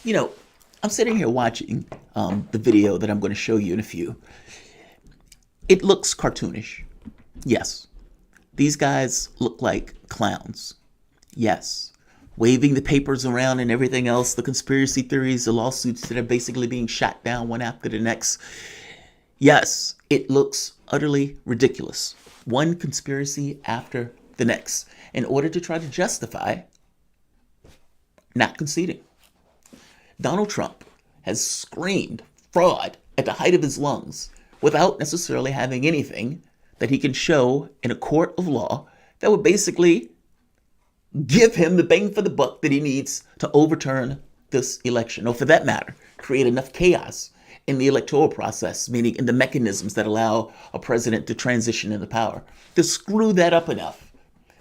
You know, I'm sitting here watching the video that I'm going to show you in a few. It looks cartoonish. Yes. These guys look like clowns. Yes. Waving the papers around and everything else, the conspiracy theories, the lawsuits that are basically being shot down one after the next. Yes, it looks utterly ridiculous. One conspiracy after the next, in order to try to justify not conceding. Donald Trump has screamed fraud at the height of his lungs without necessarily having anything that he can show in a court of law that would basically give him the bang for the buck that he needs to overturn this election, or for that matter, create enough chaos in the electoral process, meaning in the mechanisms that allow a president to transition into power, to screw that up enough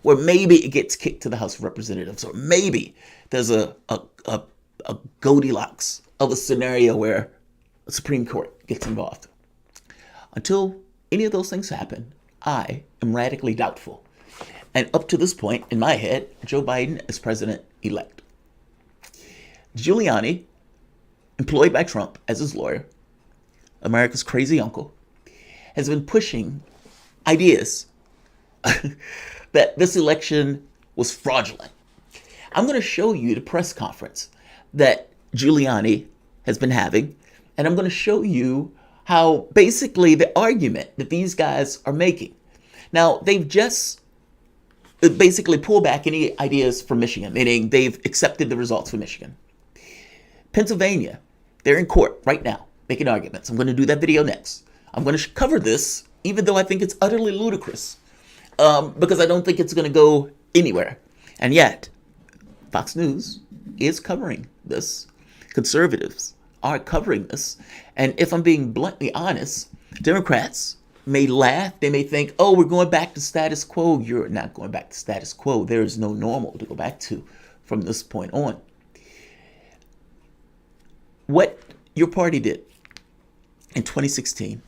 where maybe it gets kicked to the House of Representatives, or maybe there's a Goldilocks of a scenario where the Supreme Court gets involved. Until any of those things happen, I am radically doubtful. And up to this point, in my head, Joe Biden is president-elect. Giuliani, employed by Trump as his lawyer, America's crazy uncle, has been pushing ideas that this election was fraudulent. I'm going to show you the press conference that Giuliani has been having, and I'm going to show you how basically the argument that these guys are making. Now, they've just basically pulled back any ideas from Michigan, meaning they've accepted the results from Michigan. Pennsylvania, they're in court right now making arguments. I'm going to do that video next. I'm going to cover this, even though I think it's utterly ludicrous, because I don't think it's going to go anywhere. And yet, Fox News is covering this. Conservatives are covering this. And if I'm being bluntly honest, Democrats may laugh. They may think, oh, we're going back to status quo. You're not going back to status quo. There is no normal to go back to from this point on. What your party did in 2016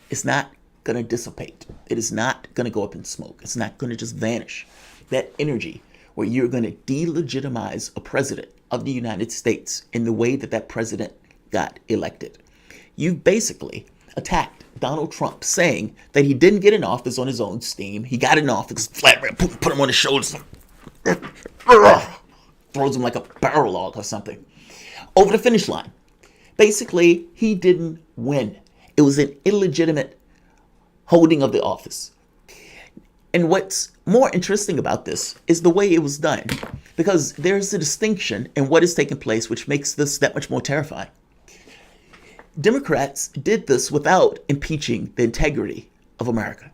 is not going to dissipate. It is not going to go up in smoke. It's not going to just vanish. That energy where you're going to delegitimize a president of the United States in the way that that president got elected. You basically attacked Donald Trump, saying that he didn't get in office on his own steam. He got in office flat, put him on his shoulders, throws him like a barrel log or something, over the finish line. Basically, he didn't win. It was an illegitimate holding of the office. And what's more interesting about this is the way it was done, because there's a distinction in what is taking place, which makes this that much more terrifying. Democrats did this without impeaching the integrity of America.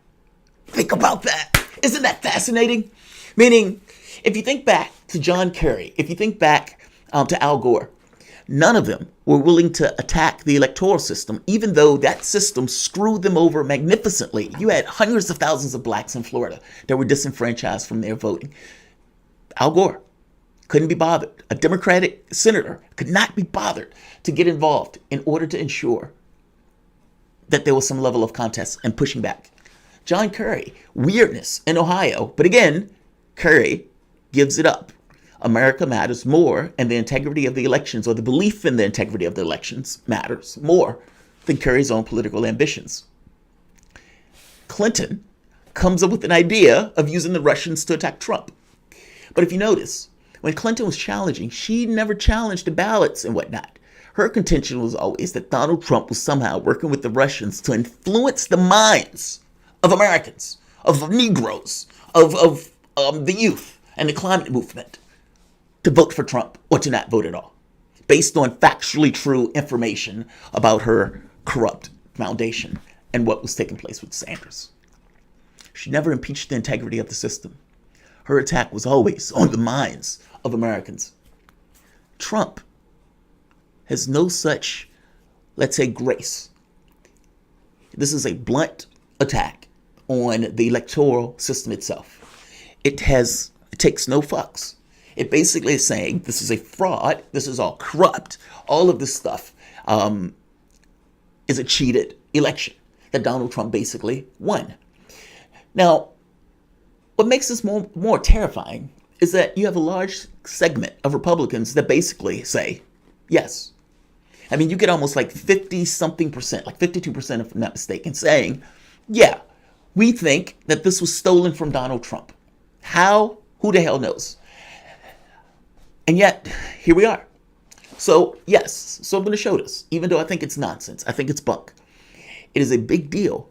Think about that. Isn't that fascinating? Meaning, if you think back to John Kerry, if you think back to Al Gore, none of them were willing to attack the electoral system, even though that system screwed them over magnificently. You had hundreds of thousands of blacks in Florida that were disenfranchised from their voting. Al Gore couldn't be bothered. A Democratic senator could not be bothered to get involved in order to ensure that there was some level of contest and pushing back. John Kerry, weirdness in Ohio. But again, Kerry gives it up. America matters more, and the integrity of the elections, or the belief in the integrity of the elections, matters more than Kerry's own political ambitions. Clinton comes up with an idea of using the Russians to attack Trump. But if you notice, when Clinton was challenging, she never challenged the ballots and whatnot. Her contention was always that Donald Trump was somehow working with the Russians to influence the minds of Americans, of Negroes, of the youth and the climate movement to vote for Trump or to not vote at all, based on factually true information about her corrupt foundation and what was taking place with Sanders. She never impeached the integrity of the system. Her attack was always on the minds of Americans. Trump has no such, let's say, grace. This is a blunt attack on the electoral system itself. It takes no fucks. It basically is saying this is a fraud, this is all corrupt, all of this stuff is a cheated election that Donald Trump basically won. Now, what makes this more terrifying is that you have a large segment of Republicans that basically say, Yes. I mean, you get almost like 50 something percent, like 52% if I'm not mistaken, saying, yeah, we think that this was stolen from Donald Trump. How? Who the hell knows? And yet, here we are. So, yes, so I'm going to show this, even though I think it's nonsense. I think it's bunk. It is a big deal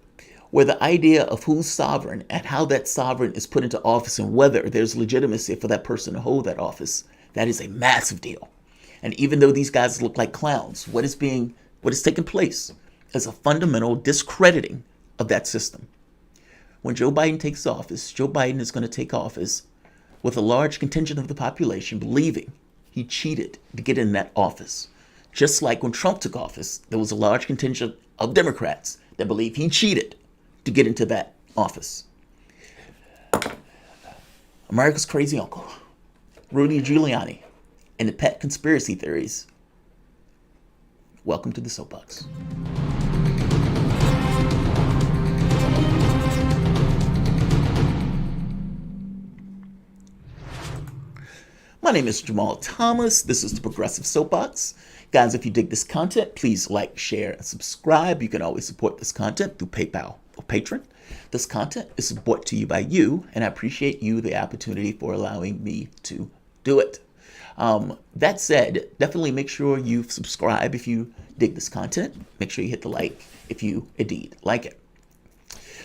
where the idea of who's sovereign and how that sovereign is put into office and whether there's legitimacy for that person to hold that office, that is a massive deal. And even though these guys look like clowns, what is taking place is a fundamental discrediting of that system. When Joe Biden takes office, Joe Biden is going to take office with a large contingent of the population believing he cheated to get in that office. Just like when Trump took office, there was a large contingent of Democrats that believe he cheated to get into that office. America's crazy uncle, Rudy Giuliani, and the pet conspiracy theories. Welcome to the Soapbox. My name is Jamarl Thomas. This is the Progressive Soapbox. Guys, if you dig this content, please like, share, and subscribe. You can always support this content through PayPal or Patreon. This content is brought to you by you, and I appreciate you the opportunity for allowing me to do it. That said, definitely make sure you subscribe if you dig this content. Make sure you hit the like if you indeed like it.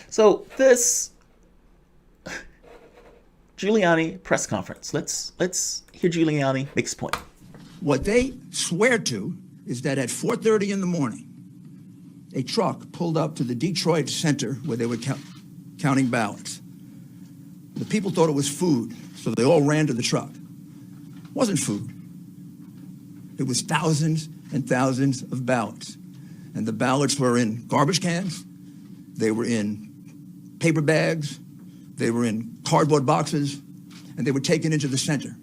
So this Giuliani press conference. Let's hear Giuliani make his point. What they swear to is that at 4:30 in the morning, a truck pulled up to the Detroit center where they were counting ballots. The people thought it was food, so they all ran to the truck. It wasn't food. It was thousands and thousands of ballots. And the ballots were in garbage cans, they were in paper bags, they were in cardboard boxes, and they were taken into the center.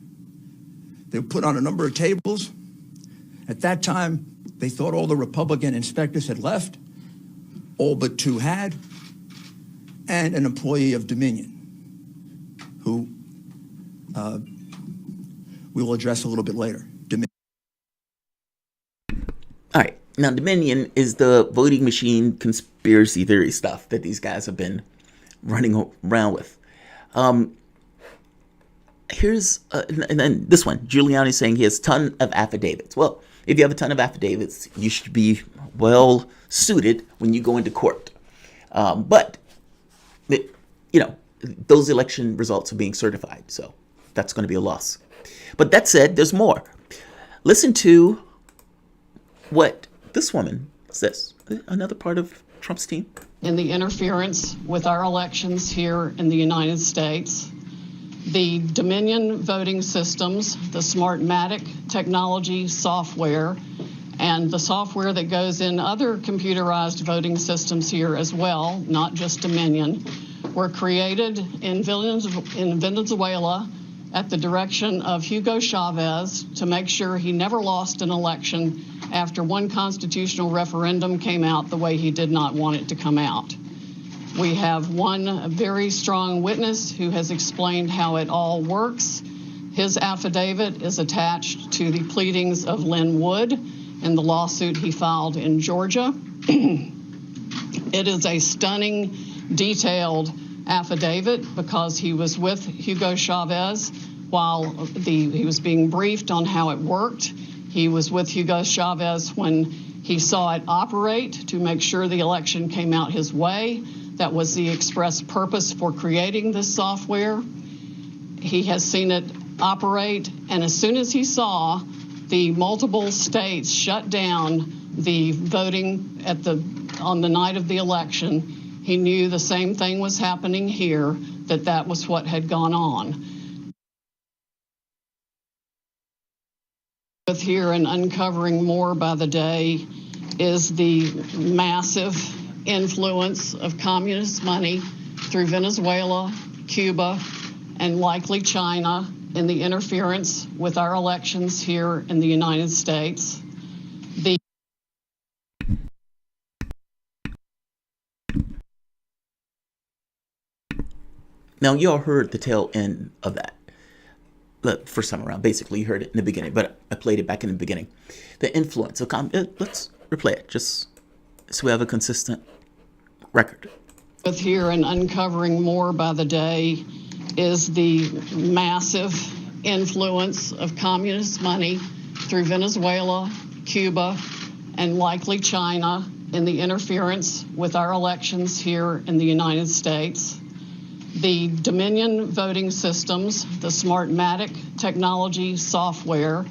They were put on a number of tables. At that time, they thought all the Republican inspectors had left, all but two had, and an employee of Dominion, who we will address a little bit later. All right. Now, Dominion is the voting machine conspiracy theory stuff that these guys have been running around with. Here's, and then this one, Giuliani saying he has a ton of affidavits. Well, if you have a ton of affidavits, you should be well suited when you go into court. But those election results are being certified, so that's going to be a loss. But that said, there's more. Listen to what this woman says. Another part of Trump's team. In the interference with our elections here in the United States, the Dominion voting systems, the Smartmatic technology software, and the software that goes in other computerized voting systems here as well, not just Dominion, were created in Venezuela at the direction of Hugo Chavez to make sure he never lost an election after one constitutional referendum came out the way he did not want it to come out. We have one very strong witness who has explained how it all works. His affidavit is attached to the pleadings of Lynn Wood in the lawsuit he filed in Georgia. It is a stunning, detailed affidavit because he was with Hugo Chavez while he was being briefed on how it worked. He was with Hugo Chavez when he saw it operate to make sure the election came out his way. That was the express purpose for creating this software. He has seen it operate, and as soon as he saw the multiple states shut down the voting on the night of the election, he knew the same thing was happening here, that was what had gone on. With here and uncovering more by the day is the massive influence of communist money through Venezuela, Cuba, and likely China in the interference with our elections here in the United States. Now, y'all heard the tail end of that. the first time around. Basically, you heard it in the beginning, but I played it back in the beginning. The influence of let's replay it just so we have a consistent record. With here and uncovering more by the day is the massive influence of communist money through Venezuela, Cuba, and likely China in the interference with our elections here in the United States. The Dominion voting systems, the Smartmatic technology software,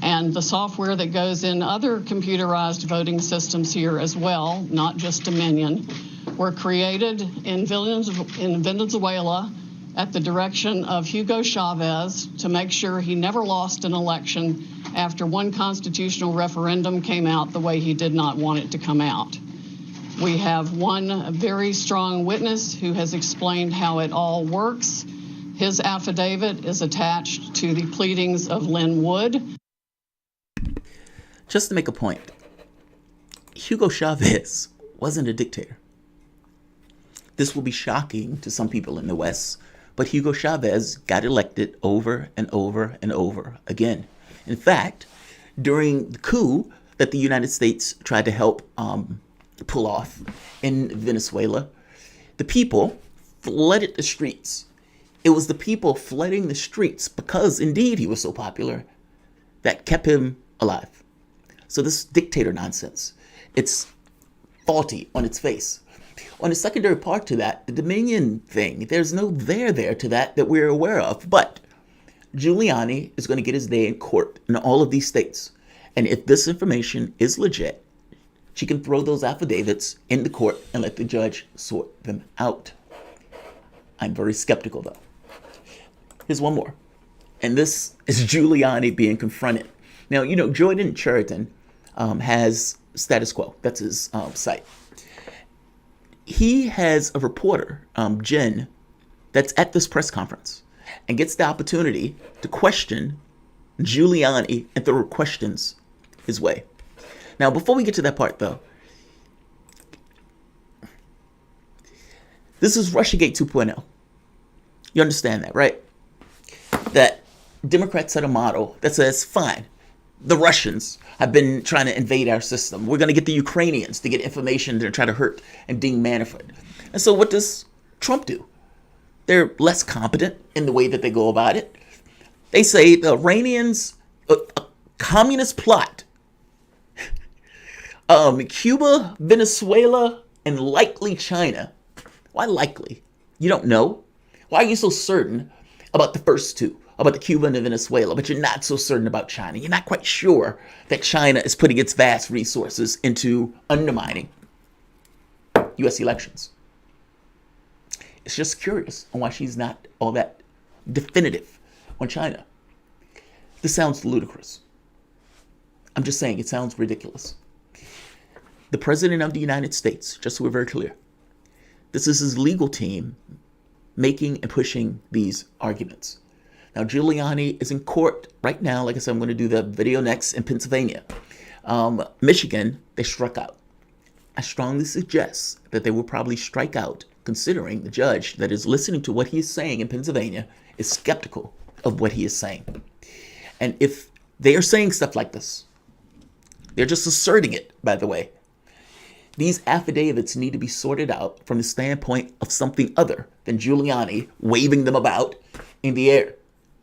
and the software that goes in other computerized voting systems here as well, not just Dominion, were created in Venezuela at the direction of Hugo Chavez to make sure he never lost an election after one constitutional referendum came out the way he did not want it to come out. We have one very strong witness who has explained how it all works. His affidavit is attached to the pleadings of Lynn Wood. Just to make a point, Hugo Chavez wasn't a dictator. This will be shocking to some people in the West, but Hugo Chavez got elected over and over and over again. In fact, during the coup that the United States tried to help pull off in Venezuela, the people flooded the streets. It was the people flooding the streets because indeed he was so popular that kept him alive. So this dictator nonsense, it's faulty on its face. On the secondary part to that, the Dominion thing, there's no there to that we're aware of. But Giuliani is going to get his day in court in all of these states. And if this information is legit, she can throw those affidavits in the court and let the judge sort them out. I'm very skeptical, though. Here's one more. And this is Giuliani being confronted. Now, you know, Jordan Chariton has Status Quo. That's his site. He has a reporter, Jen, that's at this press conference and gets the opportunity to question Giuliani and throw questions his way. Now, before we get to that part, though, this is Russiagate 2.0. You understand that, right? That Democrats set a model that says, fine, the Russians have been trying to invade our system. We're going to get the Ukrainians to get information to try to hurt and ding Manafort. And so what does Trump do? They're less competent in the way that they go about it. They say the Iranians, a communist plot, Cuba, Venezuela, and likely China. Why likely? You don't know? Why are you so certain about the first two, about the Cuba and the Venezuela, but you're not so certain about China? You're not quite sure that China is putting its vast resources into undermining U.S. elections. It's just curious on why she's not all that definitive on China. This sounds ludicrous. I'm just saying it sounds ridiculous. The President of the United States, just so we're very clear, this is his legal team making and pushing these arguments. Now, Giuliani is in court right now. Like I said, I'm going to do the video next in Pennsylvania. Michigan, they struck out. I strongly suggest that they will probably strike out, considering the judge that is listening to what he is saying in Pennsylvania is skeptical of what he is saying. And if they are saying stuff like this, they're just asserting it, by the way. These affidavits need to be sorted out from the standpoint of something other than Giuliani waving them about in the air.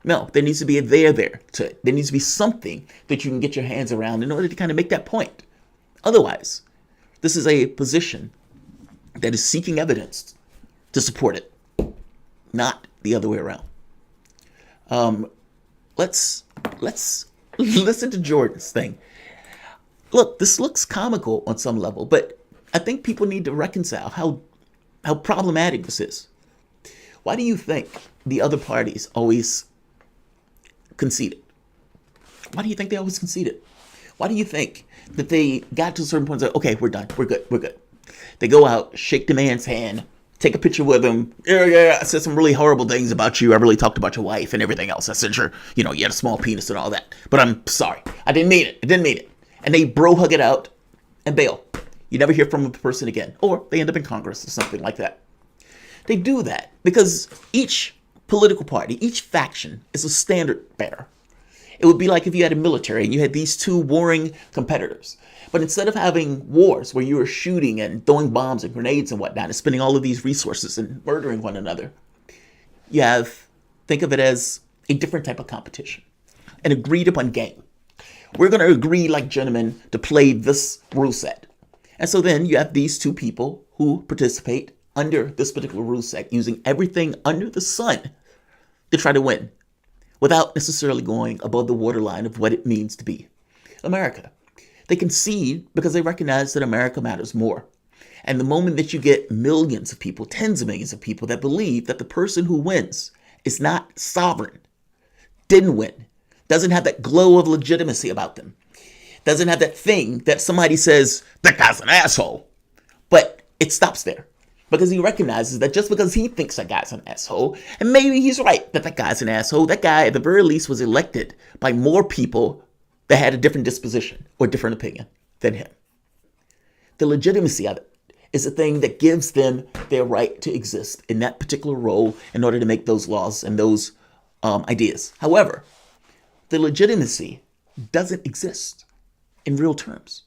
No, there needs to be a there to it. There needs to be something that you can get your hands around in order to kind of make that point. Otherwise, this is a position that is seeking evidence to support it, not the other way around. Let's listen to Jordan's thing. Look, this looks comical on some level, but I think people need to reconcile how problematic this is. Why do you think the other parties always conceded? Why do you think they always conceded? Why do you think that they got to a certain point and said, okay, we're done, we're good. They go out, shake the man's hand, take a picture with him. Yeah, I said some really horrible things about you. I really talked about your wife and everything else. I said, sure, you had a small penis and all that. But I'm sorry. I didn't mean it. And they bro hug it out and bail. You never hear from the person again. Or they end up in Congress or something like that. They do that because each political party, each faction is a standard bearer. It would be like if you had a military and you had these two warring competitors. But instead of having wars where you were shooting and throwing bombs and grenades and whatnot and spending all of these resources and murdering one another, you have, think of it as a different type of competition, an agreed upon game. We're going to agree like gentlemen to play this rule set. And so then you have these two people who participate under this particular rule set, using everything under the sun to try to win, without necessarily going above the waterline of what it means to be America. They concede because they recognize that America matters more. And the moment that you get millions of people, tens of millions of people that believe that the person who wins is not sovereign, didn't win, doesn't have that glow of legitimacy about them, doesn't have that thing that somebody says, that guy's an asshole. But it stops there. Because he recognizes that just because he thinks that guy's an asshole, and maybe he's right that guy's an asshole, that guy at the very least was elected by more people that had a different disposition or different opinion than him. The legitimacy of it is the thing that gives them their right to exist in that particular role in order to make those laws and those ideas. However, the legitimacy doesn't exist in real terms.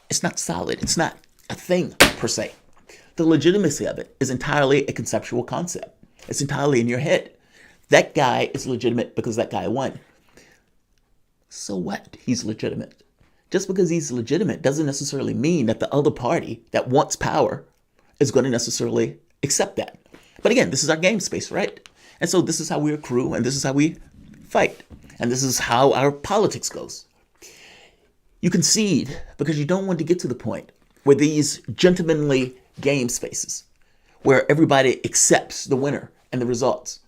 It's not solid. It's not a thing per se. The legitimacy of it is entirely a conceptual concept. It's entirely in your head. That guy is legitimate because that guy won. So what? He's legitimate. Just because he's legitimate doesn't necessarily mean that the other party that wants power is going to necessarily accept that. But again, this is our game space, right? And so this is how we accrue, and this is how we fight. And this is how our politics goes. You concede because you don't want to get to the point where these gentlemanly game spaces, where everybody accepts the winner and the results,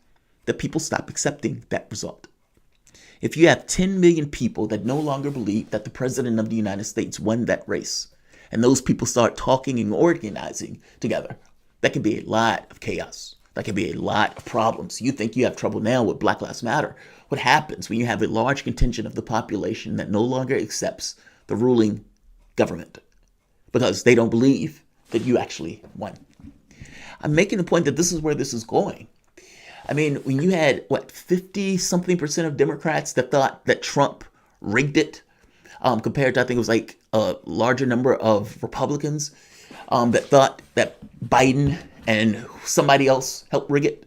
that people stop accepting that result. If you have 10 million people that no longer believe that the president of the United States won that race, and those people start talking and organizing together, that can be a lot of chaos. That can be a lot of problems. You think you have trouble now with Black Lives Matter. What happens when you have a large contingent of the population that no longer accepts the ruling government because they don't believe that you actually won? I'm making the point that this is where this is going. I mean, when you had, 50-something% of Democrats that thought that Trump rigged it, compared to, I think it was like a larger number of Republicans that thought that Biden and somebody else helped rig it.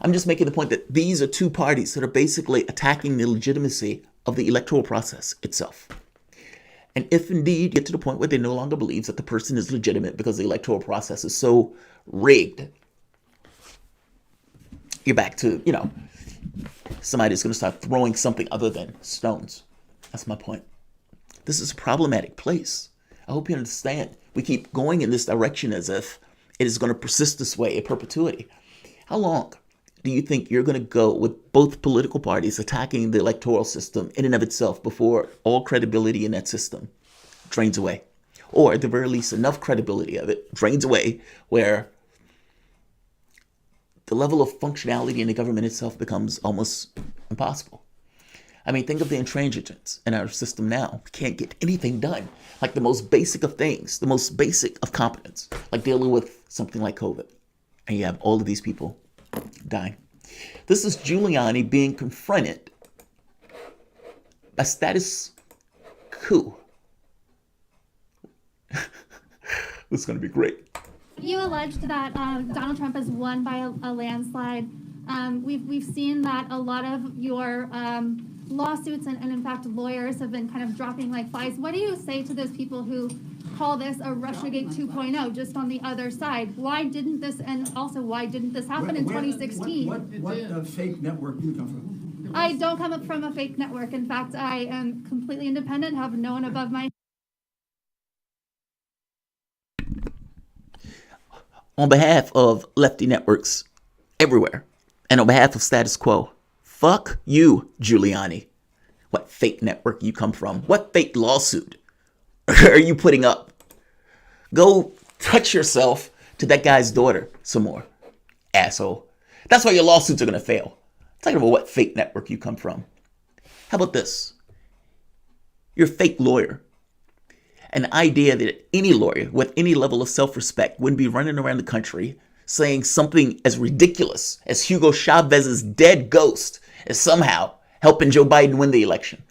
I'm just making the point that these are two parties that are basically attacking the legitimacy of the electoral process itself. And if indeed you get to the point where they no longer believe that the person is legitimate because the electoral process is so rigged, you're back to, somebody's going to start throwing something other than stones. That's my point. This is a problematic place. I hope you understand. We keep going in this direction as if it is going to persist this way in perpetuity. How long do you think you're going to go with both political parties attacking the electoral system in and of itself before all credibility in that system drains away? Or at the very least, enough credibility of it drains away where the level of functionality in the government itself becomes almost impossible. I mean, think of the intransigence in our system now. We can't get anything done. Like the most basic of things, the most basic of competence, like dealing with something like COVID. And you have all of these people dying. This is Giuliani being confronted by status quo. This is going to be great. You alleged that Donald Trump has won by a landslide. We've seen that a lot of your lawsuits and in fact lawyers have been kind of dropping like flies. What do you say to those people who call this a Russiagate 2.0 just on the other side? Why didn't this, and also why didn't this happen in 2016? What fake network do you come from? I don't come up from a fake network. In fact, I am completely independent, have no one above my. On behalf of lefty networks everywhere, and on behalf of status quo, fuck you, Giuliani. What fake network you come from? What fake lawsuit are you putting up? Go touch yourself to that guy's daughter some more, asshole. That's why your lawsuits are going to fail. I'm talking about what fake network you come from. How about this? You're a fake lawyer. An idea that any lawyer with any level of self-respect wouldn't be running around the country saying something as ridiculous as Hugo Chavez's dead ghost is somehow helping Joe Biden win the election.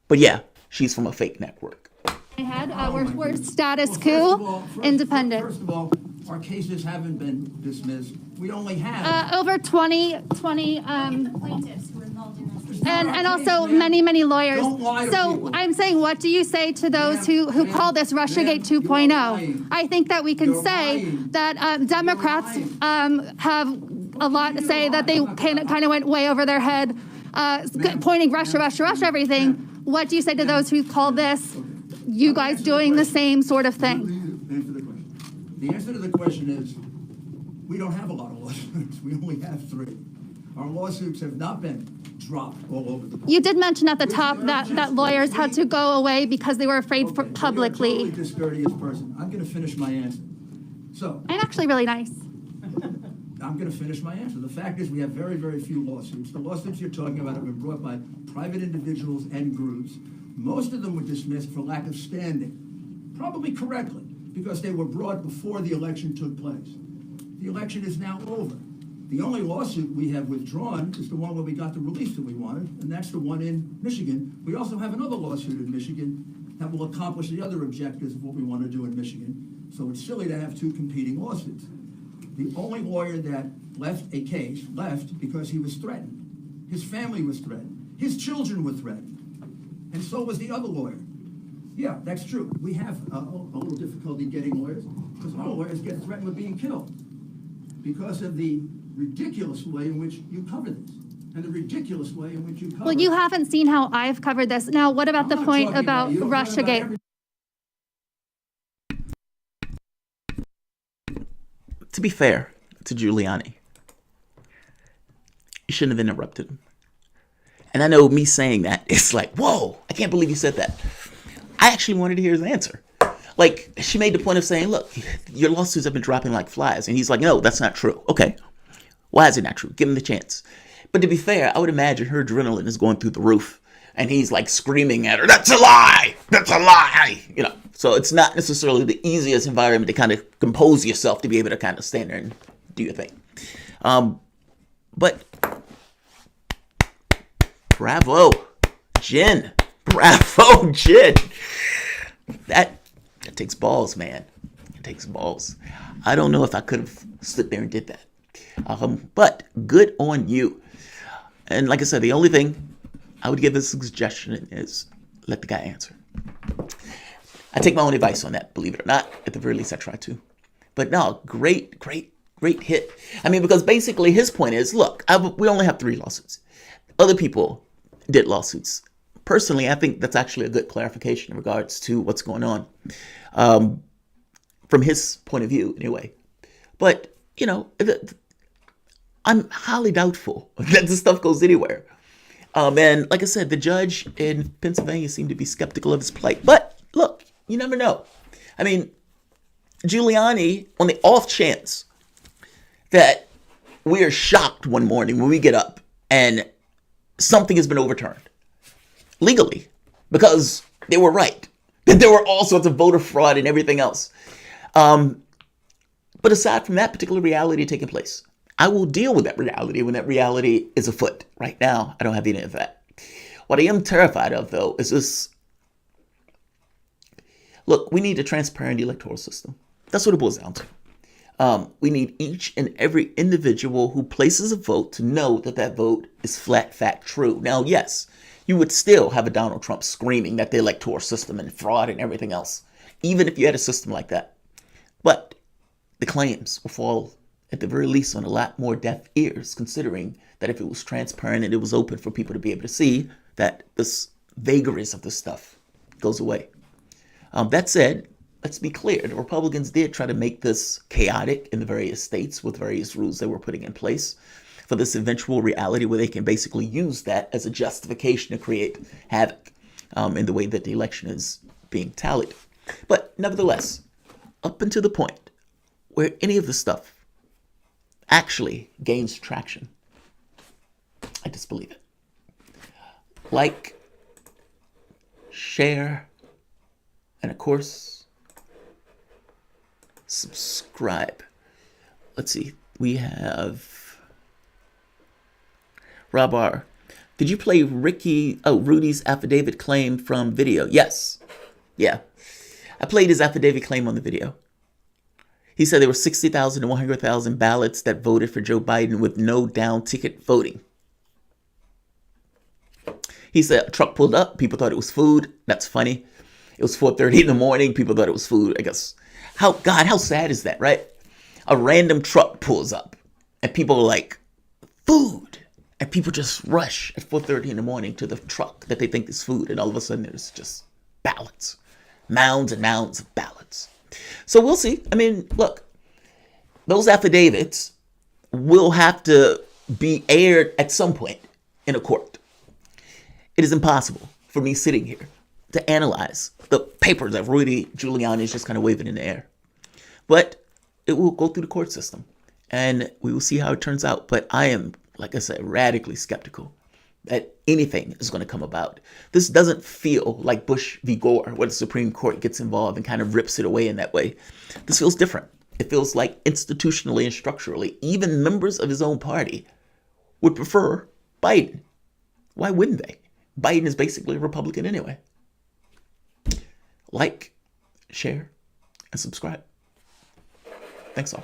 But yeah, she's from a fake network. We're status quo, independent. First of all, our cases haven't been dismissed. We only have over 20 plaintiffs who are involved in this. and also many lawyers. Don't lie to So people. I'm saying, what do you say to those who call this Russiagate 2.0? I think that we can say that Democrats have a lot to say, that they kind of went way over their head, pointing Russia, everything. What do you say to those who call this you guys doing the same sort of thing? Answer the question. The answer to the question is, we don't have a lot of lawsuits. We only have 3. Our lawsuits have not been dropped all over the place. You did mention at the top that lawyers had to go away because they were afraid for publicly. You're a totally discourteous person. I'm going to finish my answer. So, I'm actually really nice. I'm going to finish my answer. The fact is we have very few lawsuits. The lawsuits you're talking about have been brought by private individuals and groups. Most of them were dismissed for lack of standing, probably correctly, because they were brought before the election took place. The election is now over. The only lawsuit we have withdrawn is the one where we got the relief that we wanted, and that's the one in Michigan. We also have another lawsuit in Michigan that will accomplish the other objectives of what we want to do in Michigan. So it's silly to have 2 competing lawsuits. The only lawyer that left a case left because he was threatened. His family was threatened. His children were threatened. And so was the other lawyer. Yeah, that's true. We have a little difficulty getting lawyers because our lawyers get threatened with being killed because of the ridiculous way in which you cover this and the ridiculous way in which you cover it. Well, you haven't seen how I've covered this. Now, what about I'm the not point talking about you. Don't talk about Russiagate? every- To be fair to Giuliani, you shouldn't have interrupted him. And I know me saying that, it's like, whoa, I can't believe you said that. I actually wanted to hear his answer. Like, she made the point of saying, look, your lawsuits have been dropping like flies. And he's like, no, that's not true. Okay, why is it not true? Give him the chance. But to be fair, I would imagine her adrenaline is going through the roof. And he's like screaming at her, that's a lie! That's a lie! You know, so it's not necessarily the easiest environment to kind of compose yourself to be able to kind of stand there and do your thing. But bravo, Jen. Bravo, Jen. That takes balls, man. It takes balls. I don't know if I could have stood there and did that. But good on you. And like I said, the only thing I would give as a suggestion is let the guy answer. I take my own advice on that, believe it or not. At the very least, I try to. But no, great hit. I mean, because basically his point is, look, we only have 3 lawsuits. Other people did lawsuits. Personally, I think that's actually a good clarification in regards to what's going on. From his point of view, anyway. But, you know, I'm highly doubtful that this stuff goes anywhere. And like I said, the judge in Pennsylvania seemed to be skeptical of his plight. But look, you never know. I mean, Giuliani, on the off chance that we are shocked one morning when we get up and something has been overturned legally because they were right, that there were all sorts of voter fraud and everything else. But aside from that particular reality taking place, I will deal with that reality when that reality is afoot. Right now, I don't have any of that. What I am terrified of, though, is this. Look, we need a transparent electoral system. That's what it boils down to. We need each and every individual who places a vote to know that that vote is flat fact true. Now, yes, you would still have a Donald Trump screaming that the electoral system and fraud and everything else, even if you had a system like that. But the claims will fall at the very least on a lot more deaf ears, considering that if it was transparent and it was open for people to be able to see, that this vagaries of this stuff goes away. That said, let's be clear. The Republicans did try to make this chaotic in the various states with various rules they were putting in place for this eventual reality where they can basically use that as a justification to create havoc in the way that the election is being tallied. But nevertheless, up until the point where any of this stuff actually gains traction, I disbelieve it. Like, share, and of course, subscribe. let's see. We have Rob R. Did you play Rudy's affidavit claim from video? Yes. Yeah. I played his affidavit claim on the video. He said there were 60,000 to 100,000 ballots that voted for Joe Biden with no down ticket voting. He said a truck pulled up. People thought it was food. That's funny. It was 4:30 in the morning. People thought it was food. I guess. How sad is that, right? A random truck pulls up and people are like, food. And people just rush at 4:30 in the morning to the truck that they think is food. And all of a sudden there's just ballots. Mounds and mounds of ballots. So we'll see. I mean, look, those affidavits will have to be aired at some point in a court. It is impossible for me sitting here to analyze the papers that Rudy Giuliani is just kind of waving in the air. But it will go through the court system and we will see how it turns out. But I am, like I said, radically skeptical that anything is going to come about. This doesn't feel like Bush v. Gore, where the Supreme Court gets involved and kind of rips it away in that way. This feels different. It feels like institutionally and structurally, even members of his own party would prefer Biden. Why wouldn't they? Biden is basically a Republican anyway. Like, share, and subscribe. Thanks all.